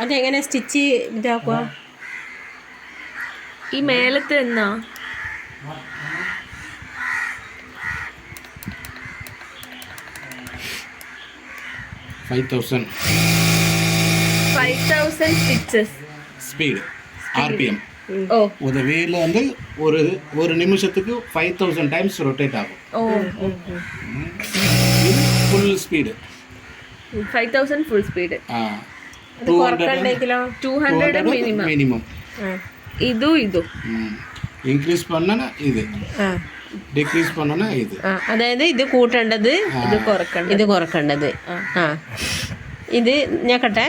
അതെങ്ങനെ സ്റ്റിച്ച് ഇതാക്കുക? ഈ മേലത്തെ എന്നാ 5000 സ്റ്റിച്ചസ് ஸ்பீடு RPM. ஓ ஒரு வீல் வந்து ஒரு நிமிஷத்துக்கு 5000 டைம்ஸ் ரொட்டேட் ஆகும். ஓ இது ஃபுல் ஸ்பீடு 5000 ஃபுல் ஸ்பீഡ്. 200 மினிமம். ಇದು ഇൻക്രീസ് பண்ணனா ഇത്, ഡിക്രീസ് பண்ணனா ഇത്. അതായത് ഇത് കൂട്ടേണ്ടത്, ഇത് കുറക്കേണ്ടത്, ഇത് കുറക്കേണ്ടത്. ഇത് ഞെക്കട്ടെ.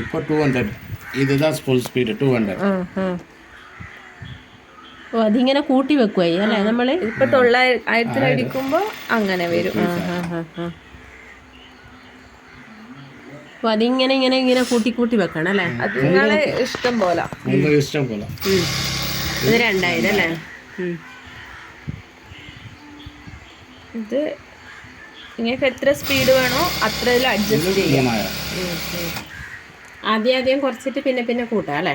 ഇപ്പോൾ 200, இதுதான் ഫുൾ സ്പീഡ് 200. അതിങ്ങനെ കൂട്ടി വെക്കുവായി അല്ലേ നമ്മള്? ഇപ്പൊ 900 അടിക്കുമ്പോ അങ്ങനെ വരും. അപ്പൊ അതിങ്ങനെ ഇങ്ങനെ ഇങ്ങനെ കൂട്ടി കൂട്ടി വെക്കണം അല്ലേ? അത് നിങ്ങളെ ഇഷ്ടം പോലെ. ഇത് 2000 അല്ലേ? ഇത് നിങ്ങൾക്ക് എത്ര സ്പീഡ് വേണോ അത്ര ഇതിൽ അഡ്ജസ്റ്റ് ചെയ്യാം. ആദ്യം കുറച്ചിട്ട് പിന്നെ കൂട്ടാം അല്ലേ?